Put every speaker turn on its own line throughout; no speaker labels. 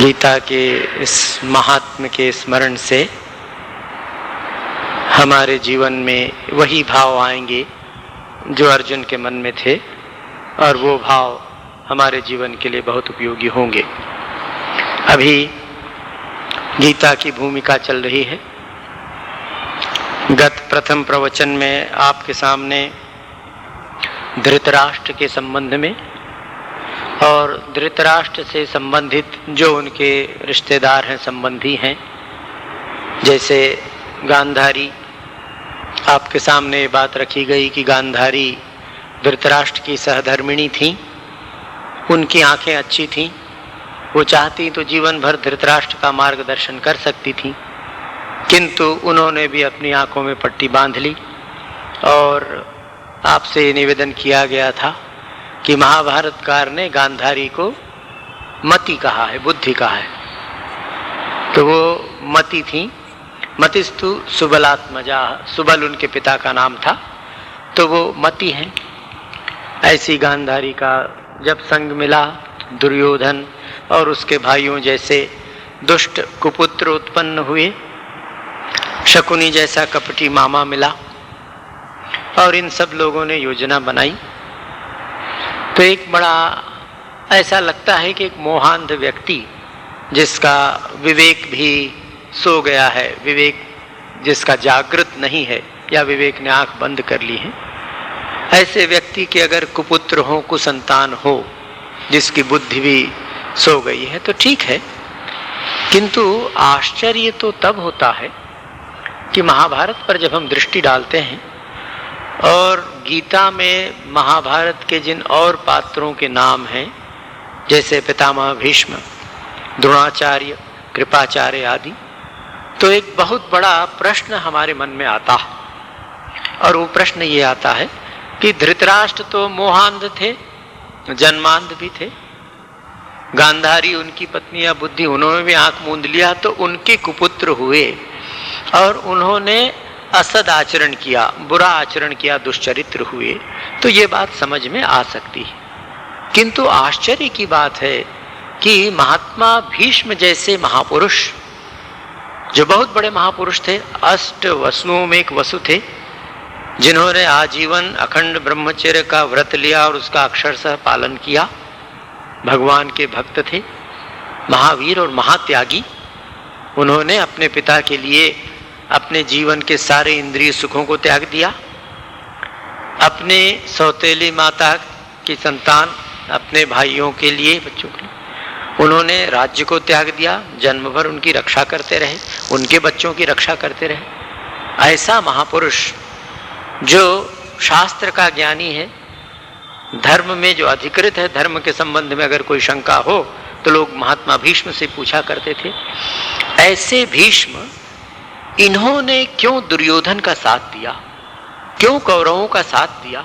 गीता के इस महात्म्य के स्मरण से हमारे जीवन में वही भाव आएंगे जो अर्जुन के मन में थे, और वो भाव हमारे जीवन के लिए बहुत उपयोगी होंगे। अभी गीता की भूमिका चल रही है। गत प्रथम प्रवचन में आपके सामने धृतराष्ट्र के संबंध में और धृतराष्ट्र से संबंधित जो उनके रिश्तेदार हैं, संबंधी हैं, जैसे गांधारी, आपके सामने बात रखी गई कि गांधारी धृतराष्ट्र की सहधर्मिणी थी। उनकी आंखें अच्छी थीं, वो चाहती तो जीवन भर धृतराष्ट्र का मार्गदर्शन कर सकती थी, किंतु उन्होंने भी अपनी आंखों में पट्टी बांध ली। और आपसे निवेदन किया गया था कि महाभारतकार ने गांधारी को मति कहा है, बुद्धि कहा है। तो वो मति थी। मतिस्तु सुबलात्मजा, सुबल उनके पिता का नाम था, तो वो मति हैं। ऐसी गांधारी का जब संग मिला, दुर्योधन और उसके भाइयों जैसे दुष्ट कुपुत्र उत्पन्न हुए, शकुनी जैसा कपटी मामा मिला, और इन सब लोगों ने योजना बनाई। तो एक बड़ा ऐसा लगता है कि एक मोहांध व्यक्ति जिसका विवेक भी सो गया है, विवेक जिसका जागृत नहीं है, या विवेक ने आंख बंद कर ली है, ऐसे व्यक्ति के अगर कुपुत्र हो, कुसंतान हो, जिसकी बुद्धि भी सो गई है, तो ठीक है। किंतु आश्चर्य तो तब होता है कि महाभारत पर जब हम दृष्टि डालते हैं और गीता में महाभारत के जिन और पात्रों के नाम हैं, जैसे पितामह भीष्म, द्रोणाचार्य, कृपाचार्य आदि, तो एक बहुत बड़ा प्रश्न हमारे मन में आता है। और वो प्रश्न ये आता है कि धृतराष्ट्र तो मोहांध थे, जन्मांध भी थे। गांधारी उनकी पत्नी या बुद्धि, उन्होंने भी आंख मूंद लिया, तो उनके कुपुत्र हुए और उन्होंने असद आचरण किया, बुरा आचरण किया, दुष्चरित्र हुए। तो ये बात समझ में आ सकती है। किंतु आश्चर्य की बात है कि महात्मा भीष्म जैसे महापुरुष, जो बहुत बड़े महापुरुष थे, अष्ट वसुओं में एक वसु थे, जिन्होंने आजीवन अखंड ब्रह्मचर्य का व्रत लिया और उसका अक्षरशः पालन किया, भगवान के भक्त थे, महावीर और महात्यागी। उन्होंने अपने पिता के लिए अपने जीवन के सारे इंद्रिय सुखों को त्याग दिया। अपने सौतेली माता की संतान, अपने भाइयों के लिए, बच्चों के लिए उन्होंने राज्य को त्याग दिया, जन्म भर उनकी रक्षा करते रहे, उनके बच्चों की रक्षा करते रहे। ऐसा महापुरुष जो शास्त्र का ज्ञानी है, धर्म में जो अधिकृत है, धर्म के संबंध में अगर कोई शंका हो तो लोग महात्मा भीष्म से पूछा करते थे। ऐसे भीष्म, इन्होंने क्यों दुर्योधन का साथ दिया, क्यों कौरवों का साथ दिया?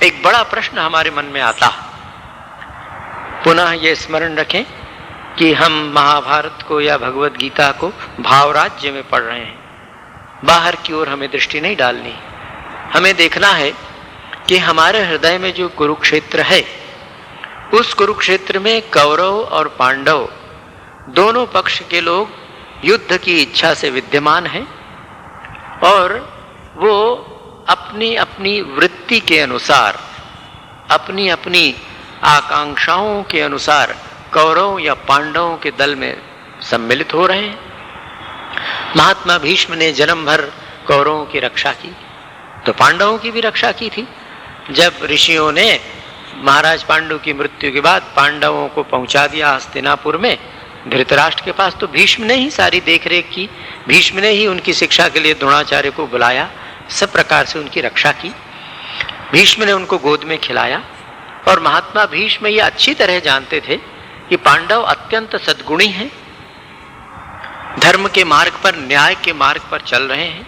एक बड़ा प्रश्न हमारे मन में आता है। पुनः ये स्मरण रखें कि हम महाभारत को या भगवत गीता को भावराज्य में पढ़ रहे हैं। बाहर की ओर हमें दृष्टि नहीं डालनी। हमें देखना है कि हमारे हृदय में जो कुरुक्षेत्र है, उस कुरुक्षेत्र में कौरव और पांडव दोनों पक्ष के लोग युद्ध की इच्छा से विद्यमान हैं, और वो अपनी अपनी वृत्ति के अनुसार, अपनी अपनी आकांक्षाओं के अनुसार कौरव या पांडवों के दल में सम्मिलित हो रहे हैं। महात्मा भीष्म ने जन्म भर कौरवों की रक्षा की, तो पांडवों की भी रक्षा की थी। जब ऋषियों ने महाराज पांडु की मृत्यु के बाद पांडवों को पहुंचा दिया हस्तिनापुर में धृतराष्ट्र के पास, तो भीष्म ने ही सारी देखरेख की, भीष्म ने ही उनकी शिक्षा के लिए द्रोणाचार्य को बुलाया, सब प्रकार से उनकी रक्षा की। भीष्म ने उनको गोद में खिलाया। और महात्मा भीष्म ये अच्छी तरह जानते थे कि पांडव अत्यंत सद्गुणी हैं, धर्म के मार्ग पर, न्याय के मार्ग पर चल रहे हैं।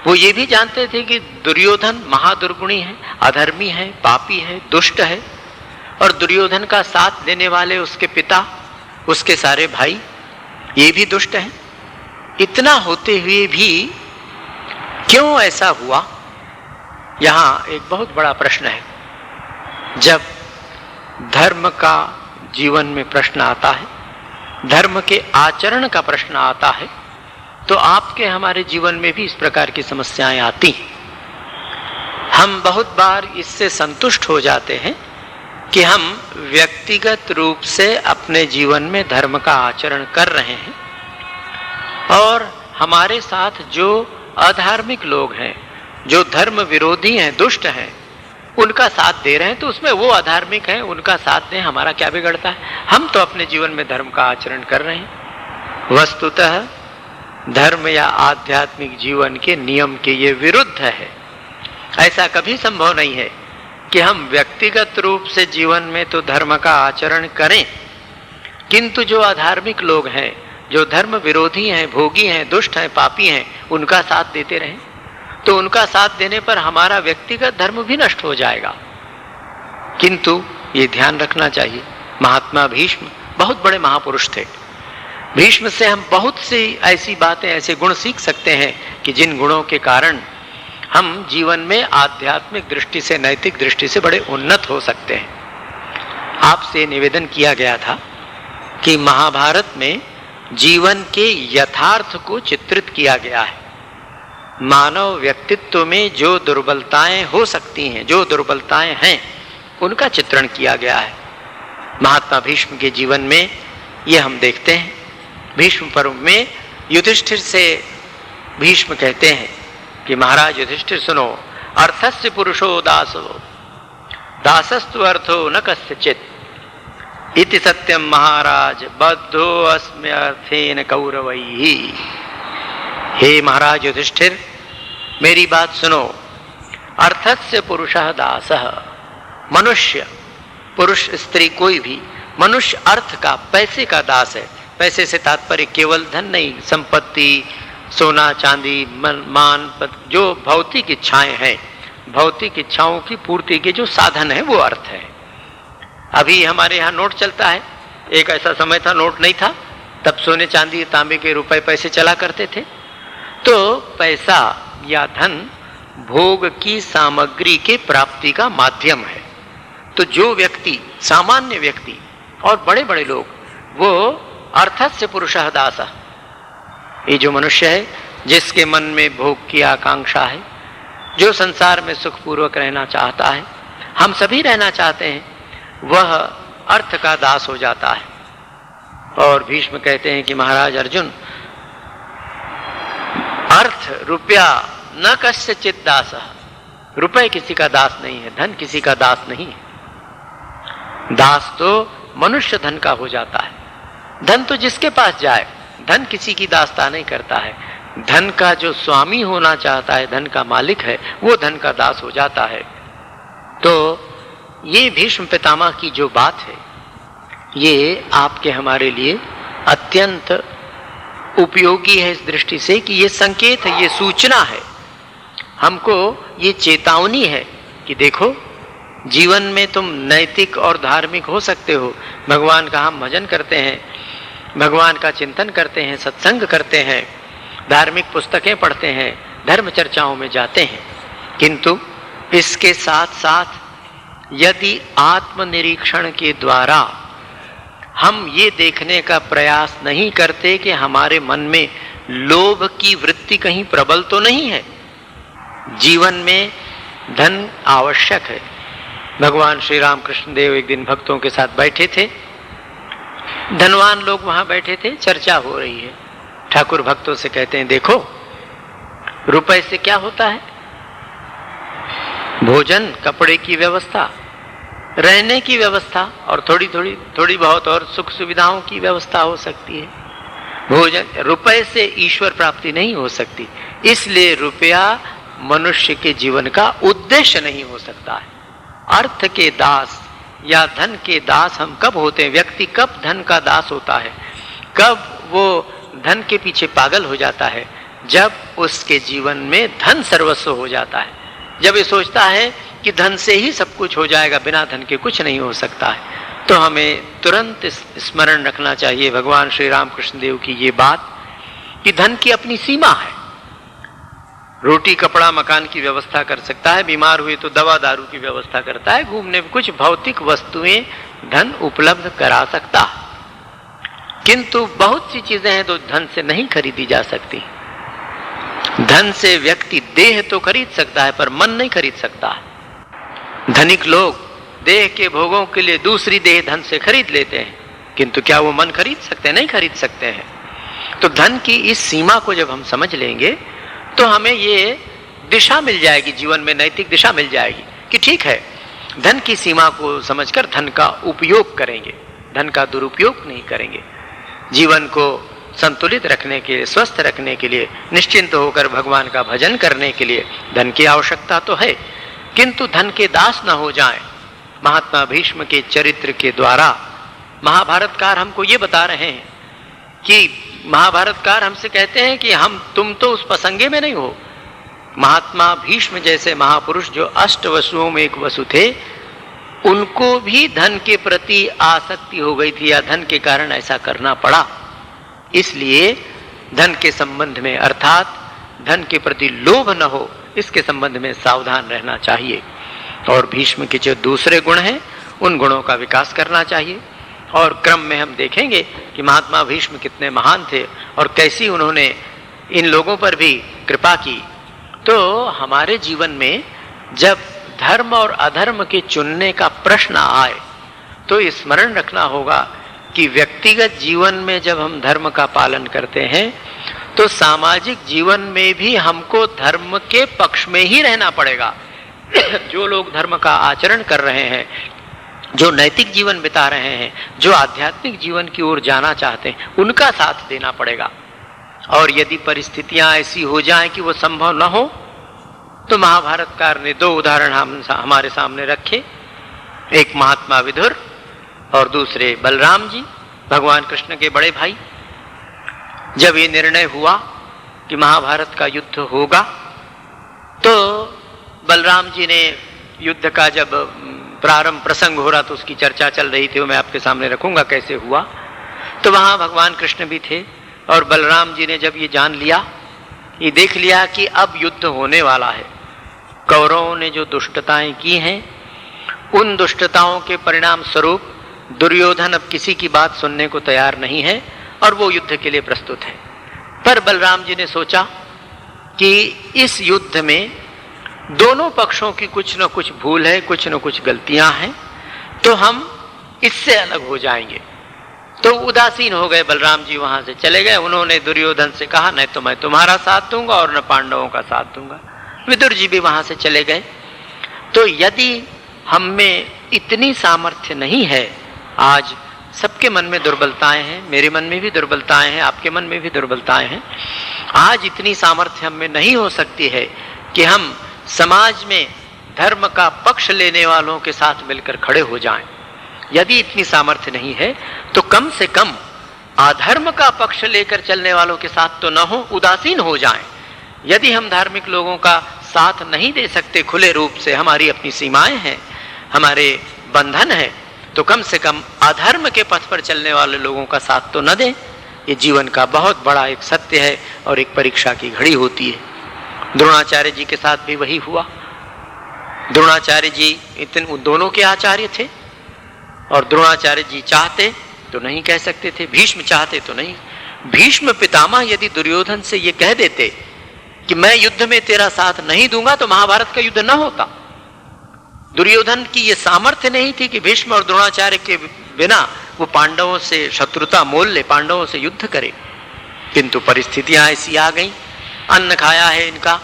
वो ये भी जानते थे कि दुर्योधन महादुर्गुणी है, अधर्मी है, पापी है, दुष्ट है, और दुर्योधन का साथ देने वाले उसके पिता, उसके सारे भाई, ये भी दुष्ट हैं। इतना होते हुए भी क्यों ऐसा हुआ? यहाँ एक बहुत बड़ा प्रश्न है। जब धर्म का जीवन में प्रश्न आता है धर्म के आचरण का प्रश्न आता है तो आपके हमारे जीवन में भी इस प्रकार की समस्याएं आती हैं। हम बहुत बार इससे संतुष्ट हो जाते हैं कि हम व्यक्तिगत रूप से अपने जीवन में धर्म का आचरण कर रहे हैं और हमारे साथ जो अधार्मिक लोग हैं, जो धर्म विरोधी हैं, दुष्ट हैं, उनका साथ दे रहे हैं, तो उसमें वो अधार्मिक हैं, उनका साथ दें, हमारा क्या बिगड़ता है? हम तो अपने जीवन में धर्म का आचरण कर रहे हैं। वस्तुतः धर्म या आध्यात्मिक जीवन के नियम के ये विरुद्ध है। ऐसा कभी संभव नहीं है कि हम व्यक्तिगत रूप से जीवन में तो धर्म का आचरण करें, किंतु जो अधार्मिक लोग हैं, जो धर्म विरोधी हैं, भोगी हैं, दुष्ट हैं, पापी हैं, उनका साथ देते रहें, तो उनका साथ देने पर हमारा व्यक्तिगत धर्म भी नष्ट हो जाएगा। किंतु ये ध्यान रखना चाहिए, महात्मा भीष्म बहुत बड़े महापुरुष थे। भीष्म से हम बहुत सी ऐसी बातें, ऐसे गुण सीख सकते हैं कि जिन गुणों के कारण हम जीवन में आध्यात्मिक दृष्टि से, नैतिक दृष्टि से बड़े उन्नत हो सकते हैं। आपसे निवेदन किया गया था कि महाभारत में जीवन के यथार्थ को चित्रित किया गया है। मानव व्यक्तित्व में जो दुर्बलताएं हो सकती हैं, जो दुर्बलताएं हैं, उनका चित्रण किया गया है। महात्मा भीष्म के जीवन में ये हम देखते हैं। भीष्म पर्व में युधिष्ठिर से भीष्म कहते हैं कि महाराज युधिष्ठिर सुनो, अर्थस्य पुरुषो दासो दासस्तु अर्थो न कस्यचित् इति सत्यम महाराज बद्धो अस्मि अर्थेन कौरवैहि। हे महाराज युधिष्ठिर, मेरी बात सुनो। अर्थस्य पुरुषः दासः, मनुष्य, पुरुष स्त्री कोई भी, मनुष्य अर्थ का, पैसे का दास है। पैसे से तात्पर्य केवल धन नहीं, संपत्ति, सोना चांदी, मान, जो भौतिक इच्छाएं हैं, भौतिक इच्छाओं की पूर्ति के जो साधन है, वो अर्थ है। अभी हमारे यहाँ नोट चलता है, एक ऐसा समय था नोट नहीं था, तब सोने चांदी तांबे के रुपए पैसे चला करते थे। तो पैसा या धन भोग की सामग्री के प्राप्ति का माध्यम है। तो जो व्यक्ति, सामान्य व्यक्ति और बड़े बड़े लोग, वो अर्थस्य पुरुषः दासः, ये जो मनुष्य है जिसके मन में भोग की आकांक्षा है, जो संसार में सुखपूर्वक रहना चाहता है, हम सभी रहना चाहते हैं, वह अर्थ का दास हो जाता है। और भीष्म कहते हैं कि महाराज अर्जुन, अर्थ, रुपया न कस्यचित् दासः, रुपए किसी का दास नहीं है, धन किसी का दास नहीं है। दास तो मनुष्य धन का हो जाता है। धन तो जिसके पास जाए, धन किसी की दासता नहीं करता है। धन का जो स्वामी होना चाहता है, धन का मालिक है, वो धन का दास हो जाता है। तो ये भीष्म पितामह की जो बात है, ये आपके हमारे लिए अत्यंत उपयोगी है इस दृष्टि से कि ये संकेत है, ये सूचना है, हमको ये चेतावनी है कि देखो, जीवन में तुम नैतिक और धार्मिक हो सकते हो। भगवान का हम भजन करते हैं, भगवान का चिंतन करते हैं, सत्संग करते हैं, धार्मिक पुस्तकें पढ़ते हैं, धर्म चर्चाओं में जाते हैं, किंतु इसके साथ साथ यदि आत्मनिरीक्षण के द्वारा हम ये देखने का प्रयास नहीं करते कि हमारे मन में लोभ की वृत्ति कहीं प्रबल तो नहीं है। जीवन में धन आवश्यक है। भगवान श्री राम कृष्ण देव एक दिन भक्तों के साथ बैठे थे, धनवान लोग वहां बैठे थे, चर्चा हो रही है। ठाकुर भक्तों से कहते हैं, देखो, रुपए से क्या होता है? भोजन, कपड़े की व्यवस्था, रहने की व्यवस्था और थोड़ी बहुत और सुख सुविधाओं की व्यवस्था हो सकती है। भोजन, रुपए से ईश्वर प्राप्ति नहीं हो सकती। इसलिए रुपया मनुष्य के जीवन का उद्देश्य नहीं हो सकता है। अर्थ के दास या धन के दास हम कब होते हैं? व्यक्ति कब धन का दास होता है? कब वो धन के पीछे पागल हो जाता है? जब उसके जीवन में धन सर्वस्व हो जाता है, जब ये सोचता है कि धन से ही सब कुछ हो जाएगा, बिना धन के कुछ नहीं हो सकता है। तो हमें तुरंत स्मरण रखना चाहिए भगवान श्री राम कृष्ण देव की ये बात कि धन की अपनी सीमा है। रोटी कपड़ा मकान की व्यवस्था कर सकता है, बीमार हुए तो दवा दारू की व्यवस्था करता है, घूमने में कुछ भौतिक वस्तुएं धन उपलब्ध करा सकता है, किंतु बहुत सी चीजें हैं जो धन से नहीं खरीदी जा सकती। धन से व्यक्ति देह तो खरीद सकता है पर मन नहीं खरीद सकता। धनिक लोग देह के भोगों के लिए दूसरी देह धन से खरीद लेते हैं, किंतु क्या वो मन खरीद सकते हैं? नहीं खरीद सकते हैं। तो धन की इस सीमा को जब हम समझ लेंगे तो हमें ये दिशा मिल जाएगी, जीवन में नैतिक दिशा मिल जाएगी कि ठीक है, धन की सीमा को समझकर धन का उपयोग करेंगे, धन का दुरुपयोग नहीं करेंगे। जीवन को संतुलित रखने के लिए, स्वस्थ रखने के लिए, निश्चिंत होकर भगवान का भजन करने के लिए धन की आवश्यकता तो है, किंतु धन के दास न हो जाएं। महात्मा भीष्म के चरित्र के द्वारा महाभारतकार हमको ये बता रहे हैं कि महाभारतकार हमसे कहते हैं कि तुम तो उस पसंगे में नहीं हो। महात्मा भीष्म जैसे महापुरुष जो 8 वसुओं में एक वसु थे, उनको भी धन के प्रति आसक्ति हो गई थी या धन के कारण ऐसा करना पड़ा। इसलिए धन के संबंध में, अर्थात धन के प्रति लोभ न हो, इसके संबंध में सावधान रहना चाहिए। और भीष्म के जो दूसरे गुण हैं उन गुणों का विकास करना चाहिए। और क्रम में हम देखेंगे कि महात्मा भीष्म कितने महान थे और कैसी उन्होंने इन लोगों पर भी कृपा की। तो हमारे जीवन में जब धर्म और अधर्म के चुनने का प्रश्न आए तो स्मरण रखना होगा कि व्यक्तिगत जीवन में जब हम धर्म का पालन करते हैं तो सामाजिक जीवन में भी हमको धर्म के पक्ष में ही रहना पड़ेगा। जो लोग धर्म का आचरण कर रहे हैं, जो नैतिक जीवन बिता रहे हैं, जो आध्यात्मिक जीवन की ओर जाना चाहते हैं, उनका साथ देना पड़ेगा। और यदि परिस्थितियां ऐसी हो जाएं कि वो संभव न हो तो महाभारतकार ने 2 उदाहरण हमारे सामने रखे, एक महात्मा विदुर और दूसरे बलराम जी, भगवान कृष्ण के बड़े भाई। जब ये निर्णय हुआ कि महाभारत का युद्ध होगा तो बलराम जी ने युद्ध का जब प्रारंभ प्रसंग हो रहा तो उसकी चर्चा चल रही थी, वो मैं आपके सामने रखूंगा कैसे हुआ। तो वहां भगवान कृष्ण भी थे और बलराम जी ने जब ये जान लिया, ये देख लिया कि अब युद्ध होने वाला है, कौरवों ने जो दुष्टताएं की हैं उन दुष्टताओं के परिणाम स्वरूप दुर्योधन अब किसी की बात सुनने को तैयार नहीं है और वो युद्ध के लिए प्रस्तुत है। पर बलराम जी ने सोचा कि इस युद्ध में दोनों पक्षों की कुछ न कुछ भूल है, कुछ न कुछ गलतियां हैं, तो हम इससे अलग हो जाएंगे। तो उदासीन हो गए बलराम जी, वहां से चले गए। उन्होंने दुर्योधन से कहा नहीं तो मैं तुम्हारा साथ दूंगा और न पांडवों का साथ दूंगा। विदुर जी भी वहां से चले गए। तो यदि हम में इतनी सामर्थ्य नहीं है, आज सबके मन में दुर्बलताएं हैं, मेरे मन में भी दुर्बलताएं हैं, आपके मन में भी दुर्बलताएं हैं, आज इतनी सामर्थ्य हम में नहीं हो सकती है कि हम समाज में धर्म का पक्ष लेने वालों के साथ मिलकर खड़े हो जाएं। यदि इतनी सामर्थ्य नहीं है तो कम से कम अधर्म का पक्ष लेकर चलने वालों के साथ तो न हो, उदासीन हो जाएं। यदि हम धार्मिक लोगों का साथ नहीं दे सकते खुले रूप से, हमारी अपनी सीमाएं हैं, हमारे बंधन है, तो कम से कम अधर्म के पथ पर चलने वाले लोगों का साथ तो न दें। ये जीवन का बहुत बड़ा एक सत्य है और एक परीक्षा की घड़ी होती है। द्रोणाचार्य जी के साथ भी वही हुआ। द्रोणाचार्य जी इतने दोनों के आचार्य थे और द्रोणाचार्य जी चाहते तो नहीं कह सकते थे, भीष्म चाहते तो नहीं। भीष्म पितामह यदि दुर्योधन से ये कह देते कि मैं युद्ध में तेरा साथ नहीं दूंगा तो महाभारत का युद्ध न होता। दुर्योधन की ये सामर्थ्य नहीं थी कि भीष्म और द्रोणाचार्य के बिना वो पांडवों से शत्रुता मोल ले, पांडवों से युद्ध करे। किंतु परिस्थितियां ऐसी आ गई, अन्न खाया है इनका,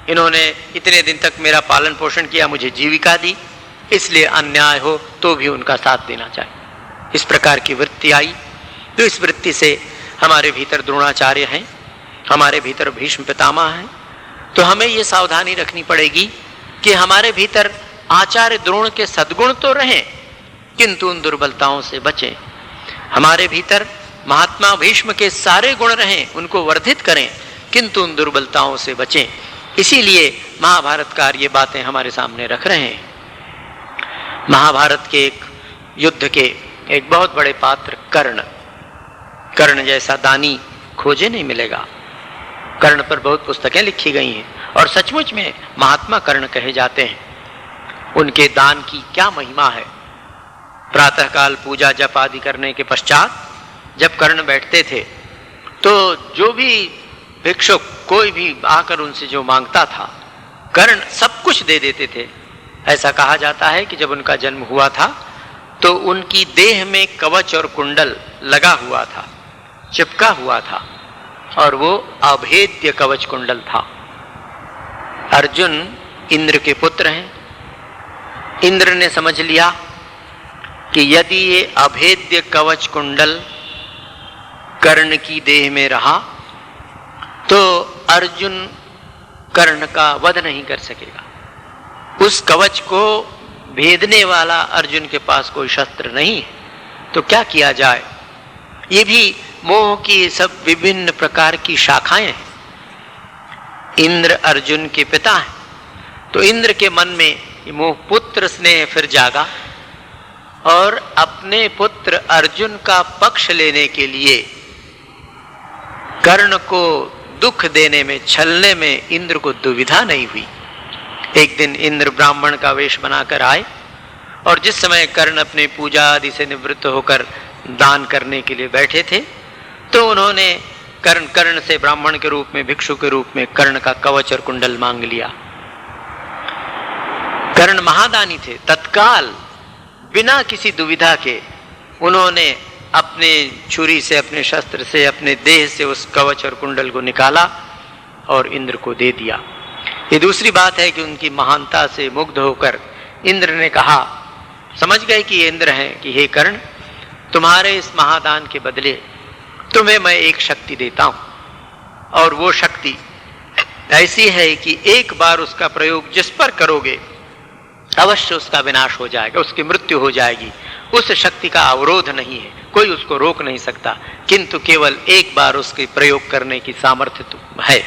इन्होंने इतने दिन तक मेरा पालन पोषण किया, मुझे जीविका दी, इसलिए अन्याय हो तो भी उनका साथ देना चाहिए। इस प्रकार की वृत्ति आई। तो इस वृत्ति से हमारे भीतर द्रोणाचार्य हैं, हमारे भीतर भीष्म पितामह हैं। तो हमें ये सावधानी रखनी पड़ेगी कि हमारे भीतर आचार्य द्रोण के सद्गुण तो रहें किंतु उन दुर्बलताओं से बचें। हमारे भीतर महात्मा भीष्म के सारे गुण रहें, उनको वर्धित करें, किंतु उन दुर्बलताओं से बचें। इसीलिए महाभारतकार ये बातें हमारे सामने रख रहे हैं। महाभारत के एक युद्ध के एक बहुत बड़े पात्र कर्ण जैसा दानी खोजे नहीं मिलेगा। कर्ण पर बहुत पुस्तकें लिखी गई हैं और सचमुच में महात्मा कर्ण कहे जाते हैं। उनके दान की क्या महिमा है। प्रातःकाल पूजा जप आदि करने के पश्चात जब कर्ण बैठते थे तो जो भी भिक्षुक कोई भी आकर उनसे जो मांगता था कर्ण सब कुछ दे देते थे। ऐसा कहा जाता है कि जब उनका जन्म हुआ था तो उनकी देह में कवच और कुंडल लगा हुआ था, चिपका हुआ था, और वो अभेद्य कवच कुंडल था। अर्जुन इंद्र के पुत्र हैं। इंद्र ने समझ लिया कि यदि ये अभेद्य कवच कुंडल कर्ण की देह में रहा तो अर्जुन कर्ण का वध नहीं कर सकेगा। उस कवच को भेदने वाला अर्जुन के पास कोई शस्त्र नहीं है, तो क्या किया जाए। ये भी मोह की सब विभिन्न प्रकार की शाखाएं हैं। इंद्र अर्जुन के पिता हैं, तो इंद्र के मन में ये मोह पुत्र स्नेह फिर जागा और अपने पुत्र अर्जुन का पक्ष लेने के लिए कर्ण को दुख देने में, छलने में इंद्र को दुविधा नहीं हुई। एक दिन इंद्र ब्राह्मण का वेश बनाकर आए और जिस समय कर्ण अपने पूजा आदि से निवृत्त होकर दान करने के लिए बैठे थे तो उन्होंने कर्ण से ब्राह्मण के रूप में, भिक्षु के रूप में कर्ण का कवच और कुंडल मांग लिया। कर्ण महादानी थे। तत्काल बिना किसी दुविधा के उन्होंने अपने छुरी से, अपने शस्त्र से, अपने देह से उस कवच और कुंडल को निकाला और इंद्र को दे दिया। ये दूसरी बात है कि उनकी महानता से मुग्ध होकर इंद्र ने कहा, समझ गए कि ये इंद्र हैं, कि हे कर्ण, तुम्हारे इस महादान के बदले तुम्हें मैं एक शक्ति देता हूं, और वो शक्ति ऐसी है कि एक बार उसका प्रयोग जिस पर करोगे अवश्य उसका विनाश हो जाएगा, उसकी मृत्यु हो जाएगी। उस शक्ति का अवरोध नहीं है, कोई उसको रोक नहीं सकता, किंतु केवल एक बार उसके प्रयोग करने की सामर्थ्य तो है।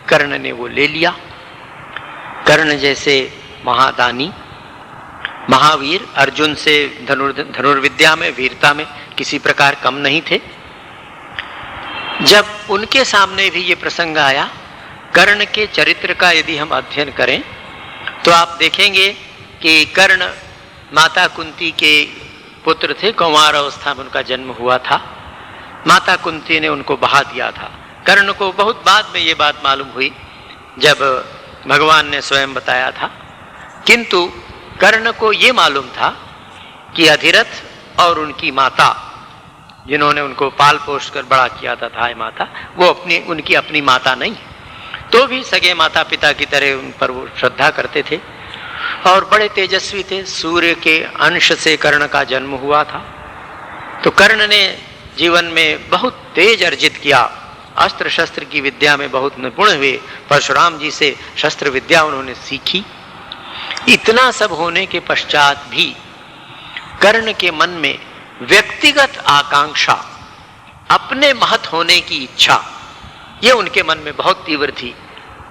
कर्ण ने वो ले लिया। कर्ण जैसे महादानी, महावीर, अर्जुन से धनुर्विद्या में, वीरता में किसी प्रकार कम नहीं थे। जब उनके सामने भी ये प्रसंग आया, कर्ण के चरित्र का यदि हम अध्ययन करें तो आप देखेंगे कि कर्ण माता कुंती के पुत्र थे। कुंवार अवस्था में उनका जन्म हुआ था। माता कुंती ने उनको बहा दिया था। कर्ण को बहुत बाद में ये बात मालूम हुई जब भगवान ने स्वयं बताया था, किंतु कर्ण को ये मालूम था कि अधिरथ और उनकी माता, जिन्होंने उनको पाल पोष कर बड़ा किया था, थाई माता, वो उनकी अपनी माता नहीं, तो भी सगे माता पिता की तरह उन पर वो श्रद्धा करते थे और बड़े तेजस्वी थे। सूर्य के अंश से कर्ण का जन्म हुआ था। तो कर्ण ने जीवन में बहुत तेज अर्जित किया, अस्त्र शस्त्र की विद्या में बहुत निपुण हुए। परशुराम जी से शस्त्र विद्या उन्होंने सीखी। इतना सब होने के पश्चात भी कर्ण के मन में व्यक्तिगत आकांक्षा, अपने महत होने की इच्छा, ये उनके मन में बहुत तीव्र थी।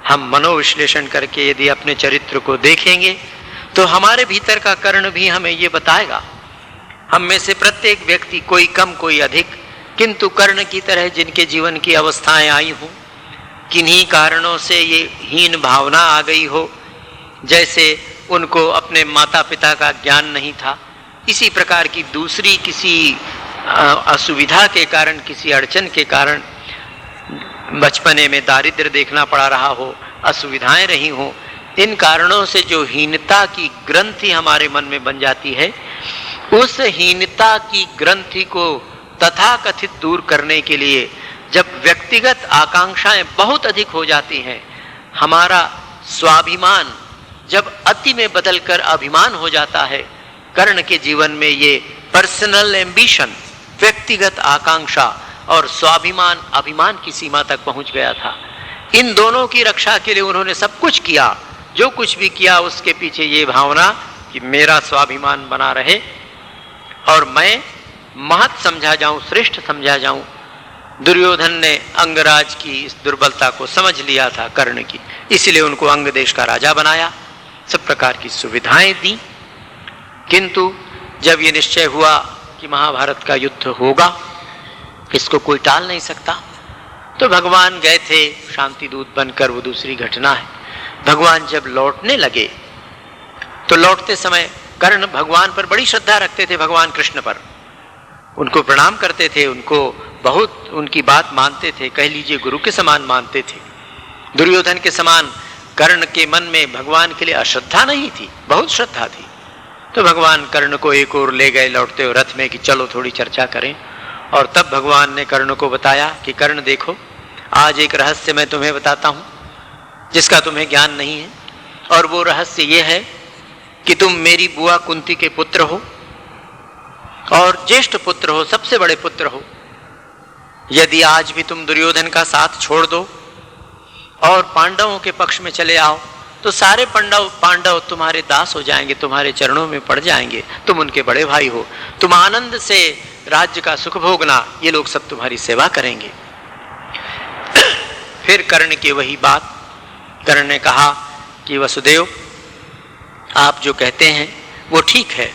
हम मनोविश्लेषण करके यदि अपने चरित्र को देखेंगे तो हमारे भीतर का कर्ण भी हमें ये बताएगा। हम में से प्रत्येक व्यक्ति, कोई कम कोई अधिक, किंतु कर्ण की तरह जिनके जीवन की अवस्थाएं आई हों, किन्हीं कारणों से ये हीन भावना आ गई हो, जैसे उनको अपने माता पिता का ज्ञान नहीं था, इसी प्रकार की दूसरी किसी असुविधा के कारण, किसी अड़चन के कारण बचपने में दारिद्र्य देखना पड़ा रहा हो, असुविधाएं रही हों, इन कारणों से जो हीनता की ग्रंथि हमारे मन में बन जाती है, उस हीनता की ग्रंथि को तथाकथित दूर करने के लिए जब व्यक्तिगत आकांक्षाएं बहुत अधिक हो जाती हैं, हमारा स्वाभिमान जब अति में बदलकर अभिमान हो जाता है, कर्ण के जीवन में ये पर्सनल एम्बिशन, व्यक्तिगत आकांक्षा और स्वाभिमान, अभिमान की सीमा तक पहुंच गया था। इन दोनों की रक्षा के लिए उन्होंने सब कुछ किया। जो कुछ भी किया उसके पीछे ये भावना कि मेरा स्वाभिमान बना रहे और मैं महत समझा जाऊं, श्रेष्ठ समझा जाऊं। दुर्योधन ने अंगराज की इस दुर्बलता को समझ लिया था कर्ण की, इसलिए उनको अंग देश का राजा बनाया, सब प्रकार की सुविधाएं दी। किंतु जब ये निश्चय हुआ कि महाभारत का युद्ध होगा, इसको कोई टाल नहीं सकता, तो भगवान गए थे शांति दूत बनकर। वो दूसरी घटना है। भगवान जब लौटने लगे तो लौटते समय कर्ण भगवान पर बड़ी श्रद्धा रखते थे, भगवान कृष्ण पर। उनको प्रणाम करते थे, उनको बहुत उनकी बात मानते थे, कह लीजिए गुरु के समान मानते थे। दुर्योधन के समान कर्ण के मन में भगवान के लिए अश्रद्धा नहीं थी, बहुत श्रद्धा थी। तो भगवान कर्ण को एक ओर ले गए लौटते हुए रथ में कि चलो थोड़ी चर्चा करें। और तब भगवान ने कर्ण को बताया कि कर्ण देखो, आज एक रहस्य मैं तुम्हें बताता हूं जिसका तुम्हें ज्ञान नहीं है, और वो रहस्य ये है कि तुम मेरी बुआ कुंती के पुत्र हो और ज्येष्ठ पुत्र हो, सबसे बड़े पुत्र हो। यदि आज भी तुम दुर्योधन का साथ छोड़ दो और पांडवों के पक्ष में चले आओ तो सारे पांडव तुम्हारे दास हो जाएंगे, तुम्हारे चरणों में पड़ जाएंगे। तुम उनके बड़े भाई हो, तुम आनंद से राज्य का सुख भोगना, ये लोग सब तुम्हारी सेवा करेंगे। फिर कर्ण की वही बात, कर्ण ने कहा कि वसुदेव, आप जो कहते हैं वो ठीक है,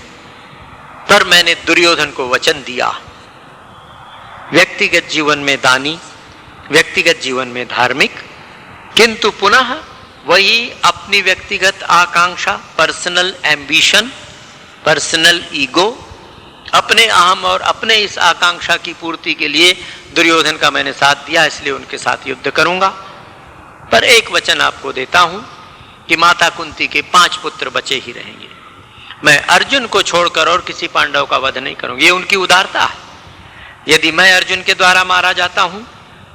पर मैंने दुर्योधन को वचन दिया, व्यक्तिगत जीवन में दानी, व्यक्तिगत जीवन में धार्मिक, किंतु पुनः वही अपनी व्यक्तिगत आकांक्षा, पर्सनल एम्बिशन, पर्सनल ईगो, अपने अहम और अपने इस आकांक्षा की पूर्ति के लिए दुर्योधन का मैंने साथ दिया, इसलिए उनके साथ युद्ध करूंगा। पर एक वचन आपको देता हूं कि माता कुंती के 5 पुत्र बचे ही रहेंगे। मैं अर्जुन को छोड़कर और किसी पांडव का वध नहीं करूंगी, ये उनकी उदारता है। यदि मैं अर्जुन के द्वारा मारा जाता हूं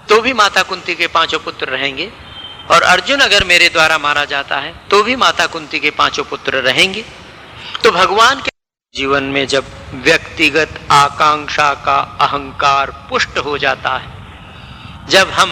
तो भी माता कुंती के 5 पुत्र रहेंगे, और अर्जुन अगर मेरे द्वारा मारा जाता है तो भी माता कुंती के 5 पुत्र रहेंगे। तो भगवान के जीवन में जब व्यक्तिगत आकांक्षा का अहंकार पुष्ट हो जाता है, जब हम